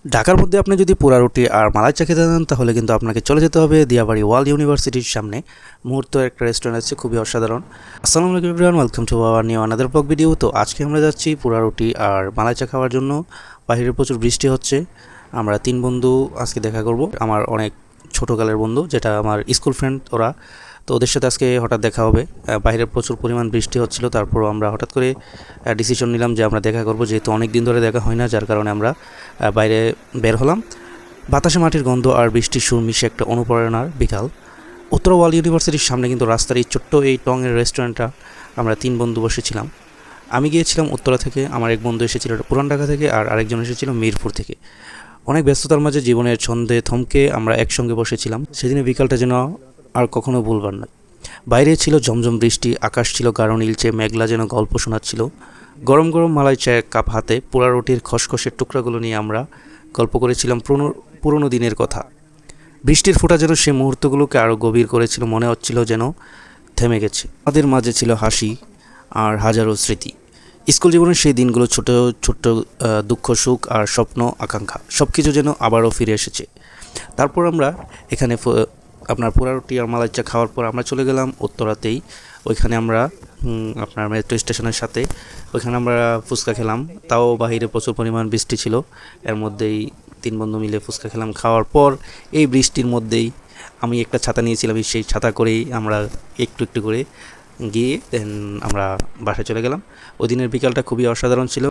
ঢাকার মধ্যে আপনি যদি পোড়া রুটি আর মালাই চা খেতে চান তাহলে কিন্তু আপনাকে চলে যেতে হবে দিয়াবাড়ি ওয়ার্ল্ড ইউনিভার্সিটির সামনে মুহূর্ত একটা রেস্টুরেন্ট আছে, খুবই অসাধারণ। আসসালামু আলাইকুম everyone, welcome to our new another blog video. তো আজকে আমরা যাচ্ছি পোড়া রুটি আর মালাই চা খাওয়ার জন্য। বাইরে প্রচুর বৃষ্টি হচ্ছে। আমরা তিন বন্ধু আজকে দেখা করব, আমার অনেক ছোটোকালের বন্ধু, যেটা আমার স্কুল ফ্রেন্ড ওরা। তো ওদের সাথে আজকে হঠাৎ দেখা হবে। বাইরে প্রচুর পরিমাণ বৃষ্টি হচ্ছিল, তারপর আমরা হঠাৎ করে ডিসিশন নিলাম যে আমরা দেখা করব, যেহেতু অনেক দিন ধরে দেখা হয় না, যার কারণে আমরা বাইরে বের হলাম। বাতাসে মাটির গন্ধ আর বৃষ্টির সুর মিশে একটা অনুপ্রেরণার বিকাল। উত্তরা ওয়ার্ল্ড ইউনিভার্সিটির সামনে কিন্তু রাস্তার এই ছোট্ট এই টঙের রেস্টুরেন্টটা আমরা তিন বন্ধু বসেছিলাম। আমি গিয়েছিলাম উত্তরা থেকে, আমার এক বন্ধু এসেছিল পুরান ঢাকা থেকে, আর আরেকজন এসেছিল মিরপুর থেকে। অনেক ব্যস্ততার মাঝে জীবনের ছন্দে থমকে আমরা একসঙ্গে বসেছিলাম। সেদিনের বিকালটা যেন আর কখনো ভুলবার নয়। বাইরে ছিল ঝমঝম বৃষ্টি, আকাশ ছিল গাঢ় নীলচে, মেঘলা যেন গল্প শোনাচ্ছিল। গরম গরম মালাই চায়ের কাপ হাতে পোড়া রুটির খসখসের টুকরাগুলো নিয়ে আমরা গল্প করেছিলাম পুরনো দিনের কথা। বৃষ্টির ফোঁটা যেন সে মুহূর্তগুলোকে আরও গভীর করেছিল, মনে হচ্ছিল যেন থেমে গেছে। আমাদের মাঝে ছিল হাসি আর হাজারো স্মৃতি। স্কুল জীবনের সেই দিনগুলো, ছোট ছোট্ট দুঃখ সুখ আর স্বপ্ন আকাঙ্ক্ষা, সব কিছু যেন আবারও ফিরে এসেছে। তারপর আমরা এখানে আপনার পোড়া রুটি আর মালাই চা খাওয়ার পর আমরা চলে গেলাম উত্তরাতেই। ওইখানে আমরা আপনার মেট্রো স্টেশনের সাথে ওইখানে আমরা ফুচকা খেলাম। তাও বাহিরে প্রচুর পরিমাণ বৃষ্টি ছিল, এর মধ্যেই তিন বন্ধু মিলে ফুচকা খেলাম। খাওয়ার পর এই বৃষ্টির মধ্যেই আমি একটা ছাতা নিয়েছিলাম, সেই ছাতা করেই আমরা একটু একটু করে গিয়ে দেন আমরা বাসায় চলে গেলাম। ওই দিনের বিকালটা খুবই অসাধারণ ছিল।